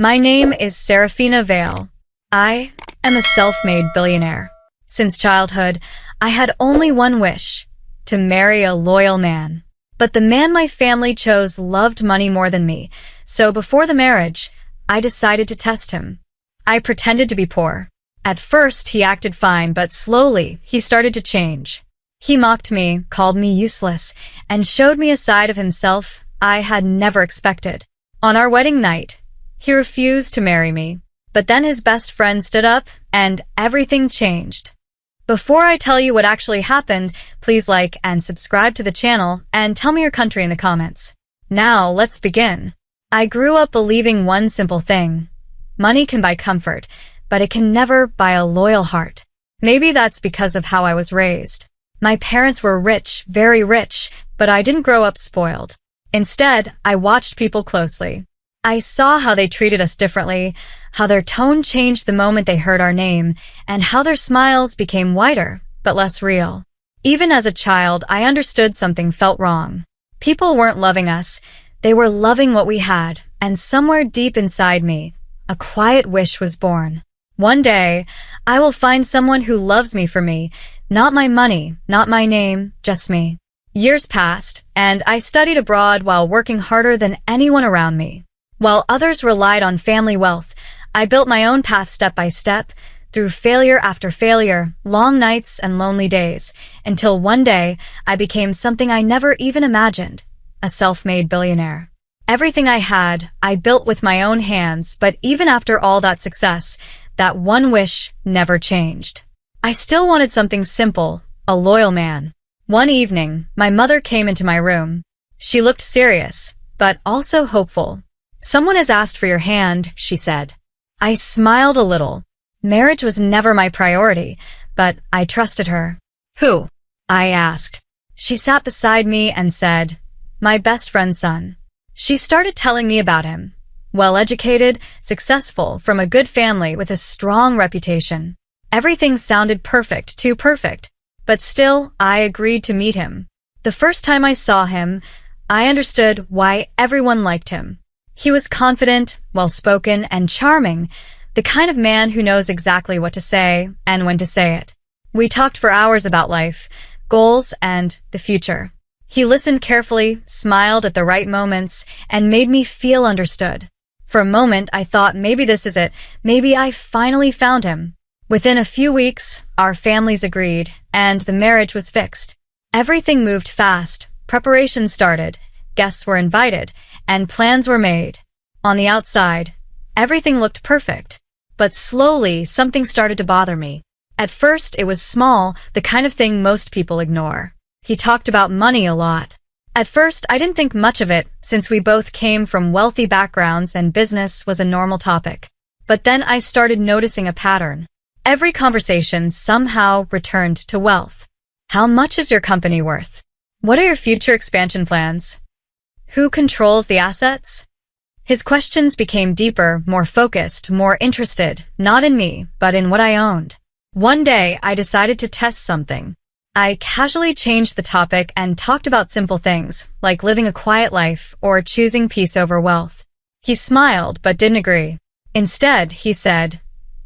My name is Serafina Vale. I am a self-made billionaire. Since childhood, I had only one wish: to marry a loyal man. But the man my family chose loved money more than me, so before the marriage, I decided to test him. I pretended to be poor. At first, he acted fine, but slowly, he started to change. He mocked me, called me useless, and showed me a side of himself I had never expected. On our wedding night, he refused to marry me. But then his best friend stood up, and everything changed. Before I tell you what actually happened, please like and subscribe to the channel, and tell me your country in the comments. Now, let's begin. I grew up believing one simple thing: money can buy comfort, but it can never buy a loyal heart. Maybe that's because of how I was raised. My parents were rich, very rich, but I didn't grow up spoiled. Instead, I watched people closely. I saw how they treated us differently, how their tone changed the moment they heard our name, and how their smiles became wider, but less real. Even as a child, I understood something felt wrong. People weren't loving us, they were loving what we had, and somewhere deep inside me, a quiet wish was born. One day, I will find someone who loves me for me, not my money, not my name, just me. Years passed, and I studied abroad while working harder than anyone around me. While others relied on family wealth, I built my own path step by step, through failure after failure, long nights and lonely days, until one day I became something I never even imagined: a self-made billionaire. Everything I had, I built with my own hands, but even after all that success, that one wish never changed. I still wanted something simple: a loyal man. One evening, my mother came into my room. She looked serious, but also hopeful. "Someone has asked for your hand," she said. I smiled a little. Marriage was never my priority, but I trusted her. "Who?" I asked. She sat beside me and said, "My best friend's son." She started telling me about him. Well-educated, successful, from a good family with a strong reputation. Everything sounded perfect, too perfect. But still, I agreed to meet him. The first time I saw him, I understood why everyone liked him. He was confident, well-spoken, and charming, the kind of man who knows exactly what to say and when to say it. We talked for hours about life, goals, and the future. He listened carefully, smiled at the right moments, and made me feel understood. For a moment, I thought maybe this is it, maybe I finally found him. Within a few weeks, our families agreed, and the marriage was fixed. Everything moved fast, preparations started, guests were invited, and plans were made. On the outside, everything looked perfect. But slowly, something started to bother me. At first, it was small, the kind of thing most people ignore. He talked about money a lot. At first, I didn't think much of it, since we both came from wealthy backgrounds and business was a normal topic. But then I started noticing a pattern. Every conversation somehow returned to wealth. How much is your company worth? What are your future expansion plans? Who controls the assets? His questions became deeper, more focused, more interested, not in me, but in what I owned. One day, I decided to test something. I casually changed the topic and talked about simple things, like living a quiet life or choosing peace over wealth. He smiled, but didn't agree. Instead, he said,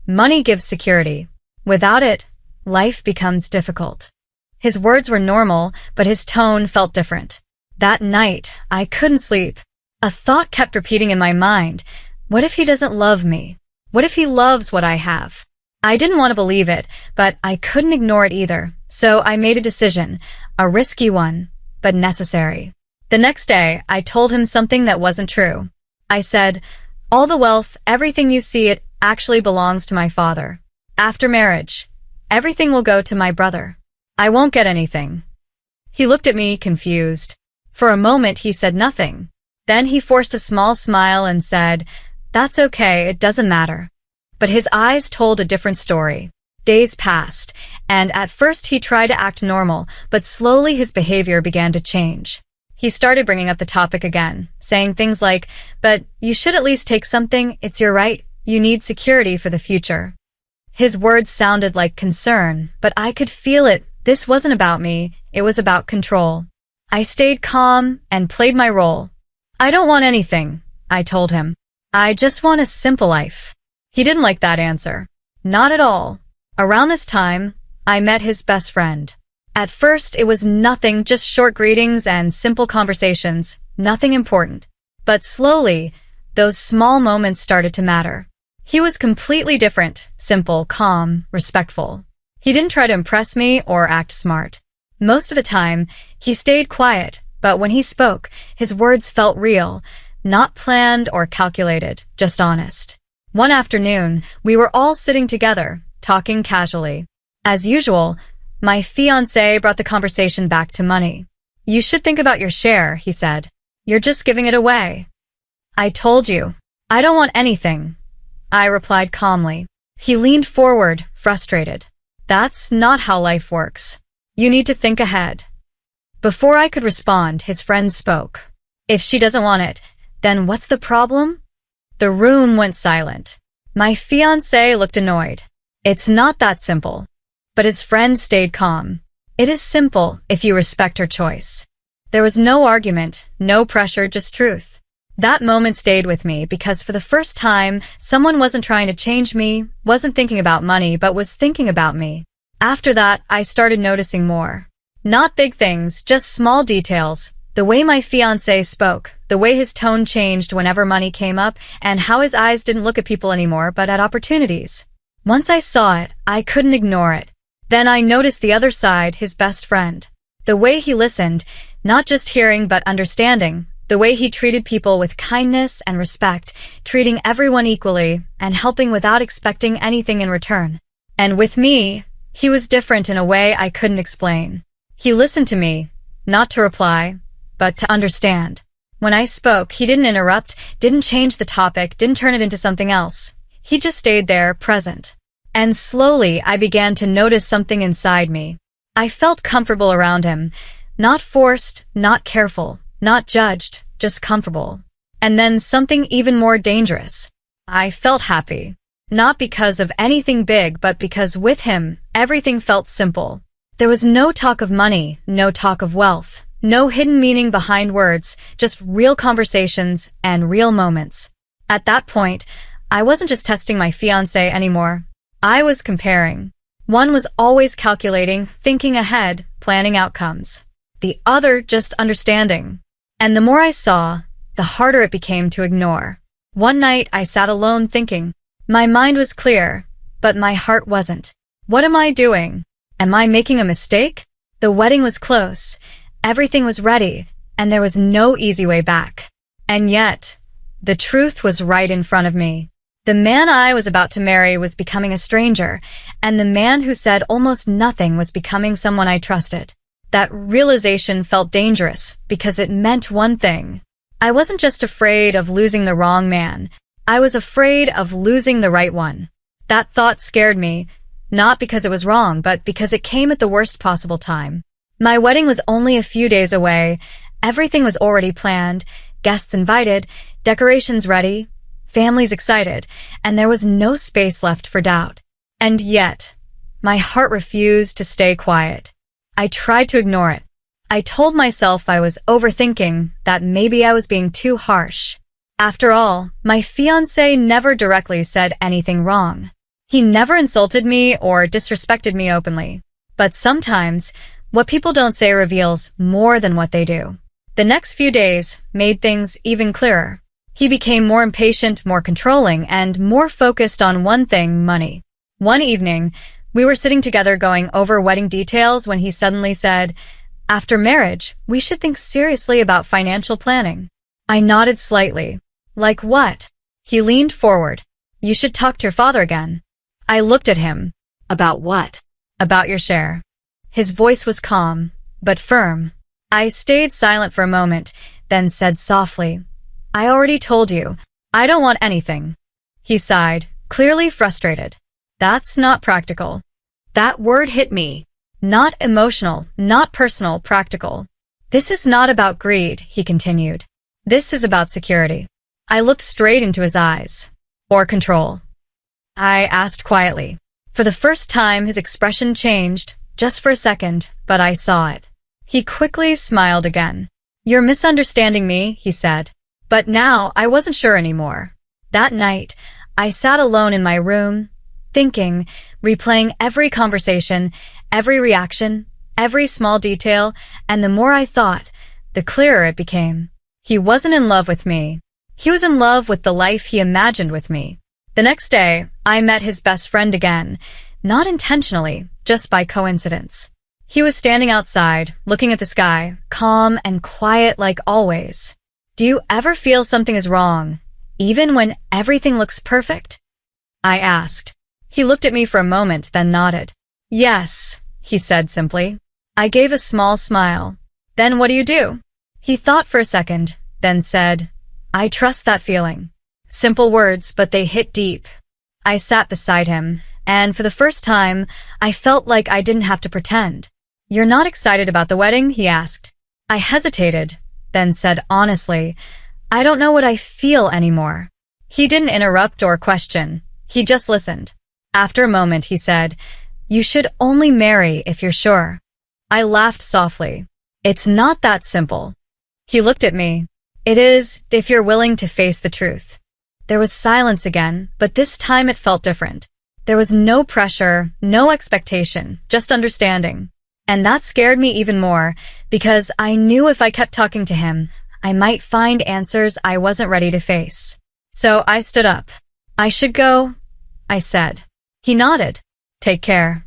"Money gives security. Without it, life becomes difficult." His words were normal, but his tone felt different. That night, I couldn't sleep. A thought kept repeating in my mind: what if he doesn't love me? What if he loves what I have? I didn't want to believe it, but I couldn't ignore it either, so I made a decision, a risky one, but necessary. The next day, I told him something that wasn't true. I said, "All the wealth, everything you see, it actually belongs to my father. After marriage, everything will go to my brother. I won't get anything." He looked at me, confused. For a moment, he said nothing. Then he forced a small smile and said, "That's okay, it doesn't matter." But his eyes told a different story. Days passed, and at first he tried to act normal, but slowly his behavior began to change. He started bringing up the topic again, saying things like, "But you should at least take something, it's your right, you need security for the future." His words sounded like concern, but I could feel it. This wasn't about me, it was about control. I stayed calm and played my role. "I don't want anything," I told him. I just want a simple life. He didn't like that answer. Not at all. Around this time, I met his best friend. At first, it was nothing, just short greetings and simple conversations, nothing important. But slowly, those small moments started to matter. He was completely different, simple, calm, respectful. He didn't try to impress me or act smart. Most of the time, he stayed quiet, but when he spoke, his words felt real, not planned or calculated, just honest. One afternoon, we were all sitting together, talking casually. As usual, my fiancé brought the conversation back to money. You should think about your share, he said. You're just giving it away. I told you. I don't want anything. I replied calmly. He leaned forward, frustrated. That's not how life works. You need to think ahead. Before I could respond, his friend spoke. If she doesn't want it, then what's the problem? The room went silent. My fiancé looked annoyed. It's not that simple. But his friend stayed calm. It is simple if you respect her choice. There was no argument, no pressure, just truth. That moment stayed with me because for the first time, someone wasn't trying to change me, wasn't thinking about money, but was thinking about me. After that, I started noticing more. Not big things, just small details. The way my fiancé spoke, the way his tone changed whenever money came up, and how his eyes didn't look at people anymore but at opportunities. Once I saw it, I couldn't ignore it. Then I noticed the other side, his best friend. The way he listened, not just hearing but understanding. The way he treated people with kindness and respect, treating everyone equally, and helping without expecting anything in return. And with me, he was different in a way I couldn't explain. He listened to me, not to reply, but to understand. When I spoke, he didn't interrupt, didn't change the topic, didn't turn it into something else. He just stayed there, present. And slowly, I began to notice something inside me. I felt comfortable around him. Not forced, not careful, not judged, just comfortable. And then something even more dangerous. I felt happy. Not because of anything big, but because with him, everything felt simple. There was no talk of money, no talk of wealth, no hidden meaning behind words, just real conversations and real moments. At that point, I wasn't just testing my fiancé anymore. I was comparing. One was always calculating, thinking ahead, planning outcomes. The other just understanding. And the more I saw, the harder it became to ignore. One night, I sat alone thinking. My mind was clear, but my heart wasn't. What am I doing? Am I making a mistake? The wedding was close. Everything was ready, and there was no easy way back. And yet, the truth was right in front of me. The man I was about to marry was becoming a stranger, and the man who said almost nothing was becoming someone I trusted. That realization felt dangerous because it meant one thing. I wasn't just afraid of losing the wrong man. I was afraid of losing the right one. That thought scared me, not because it was wrong, but because it came at the worst possible time. My wedding was only a few days away. Everything was already planned, guests invited, decorations ready, families excited, and there was no space left for doubt. And yet, my heart refused to stay quiet. I tried to ignore it. I told myself I was overthinking, that maybe I was being too harsh. After all, my fiancé never directly said anything wrong. He never insulted me or disrespected me openly. But sometimes, what people don't say reveals more than what they do. The next few days made things even clearer. He became more impatient, more controlling, and more focused on one thing, money. One evening, we were sitting together going over wedding details when he suddenly said, "After marriage, we should think seriously about financial planning." I nodded slightly. Like what? He leaned forward. "You should talk to your father again." I looked at him. "About what?" "About your share." His voice was calm, but firm. I stayed silent for a moment, then said softly, "I already told you. I don't want anything." He sighed, clearly frustrated. "That's not practical." That word hit me. Not emotional, not personal, practical. "This is not about greed," he continued. "This is about security." I looked straight into his eyes. "Or control?" I asked quietly. For the first time, his expression changed, just for a second, but I saw it. He quickly smiled again. "You're misunderstanding me," he said. But now I wasn't sure anymore. That night, I sat alone in my room, thinking, replaying every conversation, every reaction, every small detail, and the more I thought, the clearer it became. He wasn't in love with me. He was in love with the life he imagined with me. The next day, I met his best friend again, not intentionally, just by coincidence. He was standing outside, looking at the sky, calm and quiet like always. Do you ever feel something is wrong, even when everything looks perfect? I asked. He looked at me for a moment, then nodded. Yes, he said simply. I gave a small smile. Then what do? He thought for a second, then said, I trust that feeling. Simple words, but they hit deep. I sat beside him, and for the first time, I felt like I didn't have to pretend. You're not excited about the wedding? He asked. I hesitated, then said honestly, I don't know what I feel anymore. He didn't interrupt or question. He just listened. After a moment, he said, You should only marry if you're sure. I laughed softly. It's not that simple. He looked at me. It is, if you're willing to face the truth. There was silence again, but this time it felt different. There was no pressure, no expectation, just understanding. And that scared me even more, because I knew if I kept talking to him, I might find answers I wasn't ready to face. So I stood up. I should go, I said. He nodded. Take care.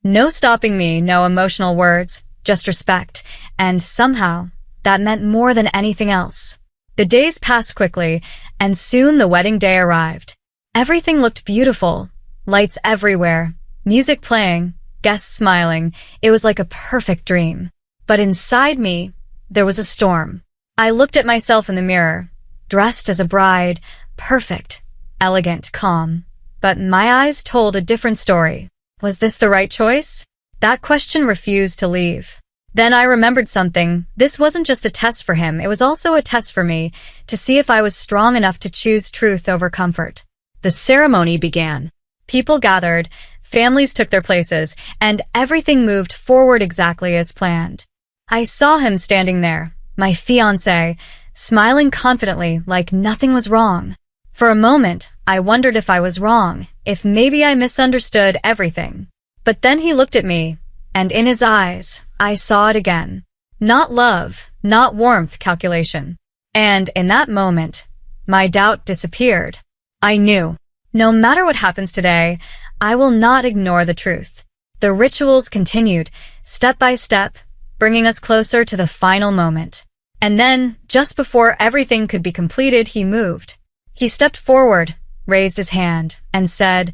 No stopping me, no emotional words, just respect, and somehow, that meant more than anything else. The days passed quickly, and soon the wedding day arrived. Everything looked beautiful. Lights everywhere, music playing, guests smiling. It was like a perfect dream. But inside me, there was a storm. I looked at myself in the mirror, dressed as a bride, perfect, elegant, calm. But my eyes told a different story. Was this the right choice? That question refused to leave. Then I remembered something. This wasn't just a test for him, it was also a test for me, to see if I was strong enough to choose truth over comfort. The ceremony began. People gathered, families took their places, and everything moved forward exactly as planned. I saw him standing there, my fiancé, smiling confidently like nothing was wrong. For a moment, I wondered if I was wrong, if maybe I misunderstood everything. But then he looked at me, and in his eyes, I saw it again. Not love, not warmth, calculation. And in that moment, my doubt disappeared. I knew, no matter what happens today, I will not ignore the truth. The rituals continued, step by step, bringing us closer to the final moment. And then, just before everything could be completed, he moved. He stepped forward, raised his hand, and said,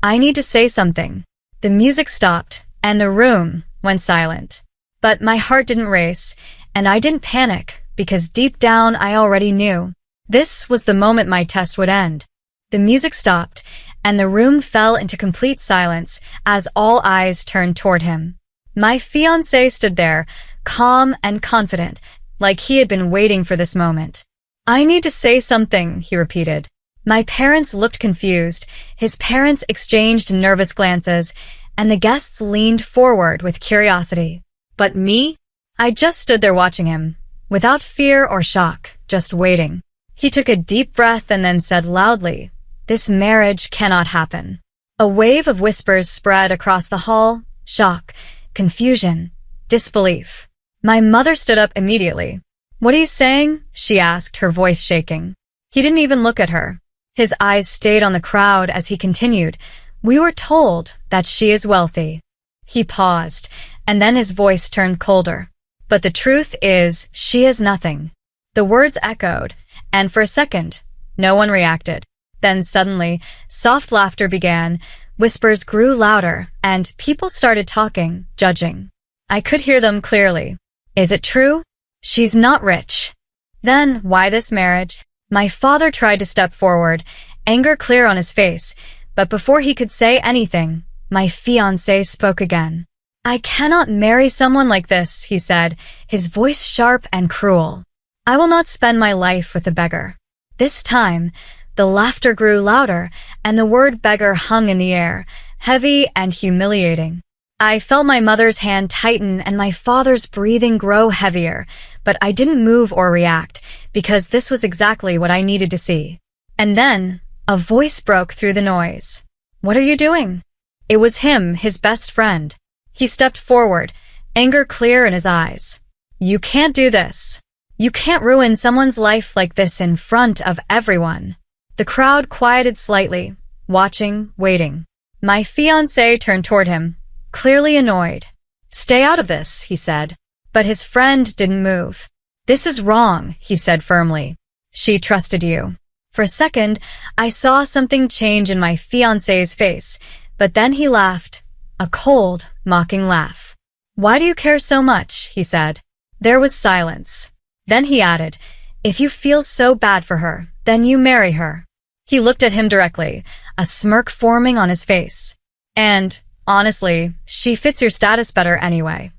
I need to say something. The music stopped, and the room went silent. But my heart didn't race, and I didn't panic, because deep down I already knew. This was the moment my test would end. The music stopped, and the room fell into complete silence as all eyes turned toward him. My fiancé stood there, calm and confident, like he had been waiting for this moment. I need to say something, he repeated. My parents looked confused, his parents exchanged nervous glances, and the guests leaned forward with curiosity. But me? I just stood there watching him, without fear or shock, just waiting. He took a deep breath and then said loudly, This marriage cannot happen. A wave of whispers spread across the hall, shock, confusion, disbelief. My mother stood up immediately. What are you saying? She asked, her voice shaking. He didn't even look at her. His eyes stayed on the crowd as he continued, We were told that she is wealthy. He paused, and then his voice turned colder. But the truth is, she is nothing. The words echoed, and for a second, no one reacted. Then suddenly, soft laughter began, whispers grew louder, and people started talking, judging. I could hear them clearly. Is it true? She's not rich. Then, why this marriage? My father tried to step forward, anger clear on his face, but before he could say anything, my fiancé spoke again. I cannot marry someone like this, he said, his voice sharp and cruel. I will not spend my life with a beggar. This time, the laughter grew louder, and the word beggar hung in the air, heavy and humiliating. I felt my mother's hand tighten and my father's breathing grow heavier, but I didn't move or react, because this was exactly what I needed to see. And then, a voice broke through the noise. "What are you doing?" It was him, his best friend. He stepped forward, anger clear in his eyes. "You can't do this. You can't ruin someone's life like this in front of everyone." The crowd quieted slightly, watching, waiting. My fiancé turned toward him, clearly annoyed. "Stay out of this," he said. But his friend didn't move. "This is wrong," he said firmly. "She trusted you." For a second, I saw something change in my fiancé's face, but then he laughed, a cold, mocking laugh. "Why do you care so much?" he said. There was silence. Then he added, "If you feel so bad for her, then you marry her." He looked at him directly, a smirk forming on his face. "And, honestly, she fits your status better anyway."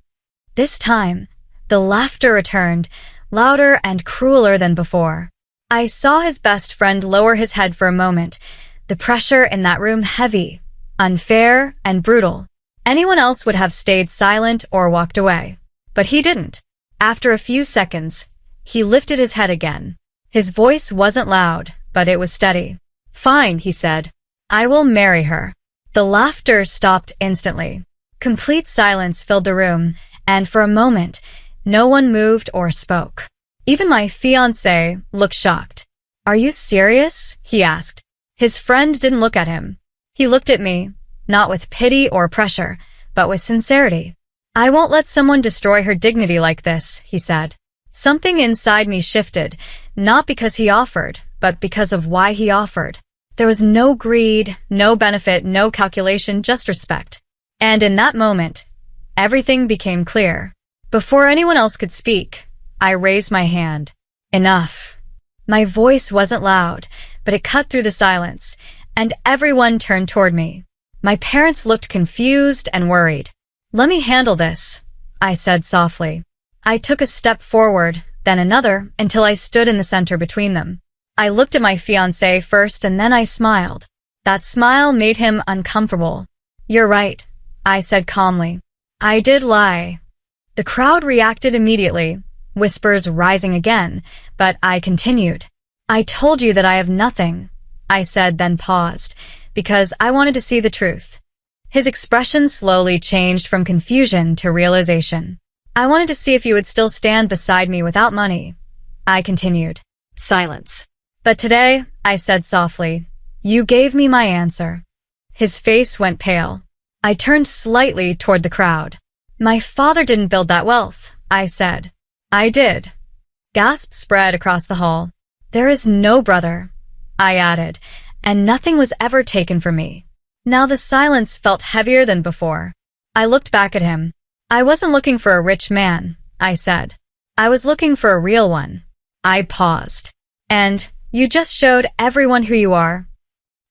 This time, the laughter returned, louder and crueler than before. I saw his best friend lower his head for a moment, the pressure in that room heavy, unfair, and brutal. Anyone else would have stayed silent or walked away. But he didn't. After a few seconds, he lifted his head again. His voice wasn't loud, but it was steady. "Fine," he said. "I will marry her." The laughter stopped instantly. Complete silence filled the room, and for a moment, no one moved or spoke. Even my fiancé looked shocked. "Are you serious?" he asked. His friend didn't look at him. He looked at me, not with pity or pressure, but with sincerity. "I won't let someone destroy her dignity like this," he said. Something inside me shifted, not because he offered, but because of why he offered. There was no greed, no benefit, no calculation, just respect. And in that moment, everything became clear. Before anyone else could speak, I raised my hand. Enough. My voice wasn't loud, but it cut through the silence, and everyone turned toward me. My parents looked confused and worried. "Let me handle this," I said softly. I took a step forward, then another, until I stood in the center between them. I looked at my fiancé first and then I smiled. That smile made him uncomfortable. "You're right," I said calmly. "I did lie." The crowd reacted immediately, whispers rising again, but I continued. "I told you that I have nothing," I said, then paused, because I wanted to see the truth. His expression slowly changed from confusion to realization. "I wanted to see if you would still stand beside me without money," I continued. Silence. "But today," I said softly, "you gave me my answer." His face went pale. I turned slightly toward the crowd. "My father didn't build that wealth," I said. "I did." Gasps spread across the hall. "There is no brother," I added, "and nothing was ever taken from me." Now the silence felt heavier than before. I looked back at him. "I wasn't looking for a rich man," I said. "I was looking for a real one." I paused. "And you just showed everyone who you are."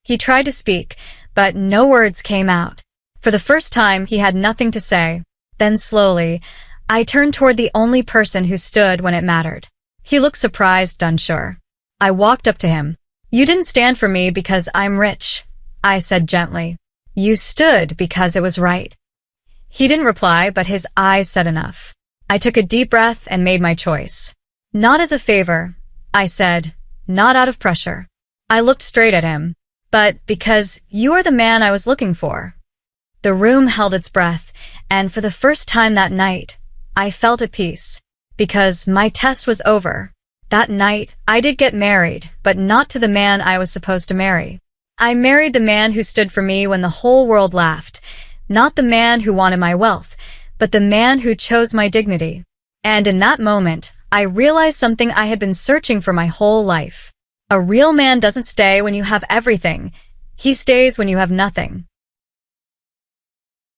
He tried to speak, but no words came out. For the first time, he had nothing to say. Then slowly, I turned toward the only person who stood when it mattered. He looked surprised, unsure. I walked up to him. "You didn't stand for me because I'm rich," I said gently. "You stood because it was right." He didn't reply, but his eyes said enough. I took a deep breath and made my choice. "Not as a favor," I said, "not out of pressure." I looked straight at him. "But because you are the man I was looking for." The room held its breath, and for the first time that night, I felt at peace. Because my test was over. That night, I did get married, but not to the man I was supposed to marry. I married the man who stood for me when the whole world laughed. Not the man who wanted my wealth, but the man who chose my dignity. And in that moment, I realized something I had been searching for my whole life. A real man doesn't stay when you have everything. He stays when you have nothing.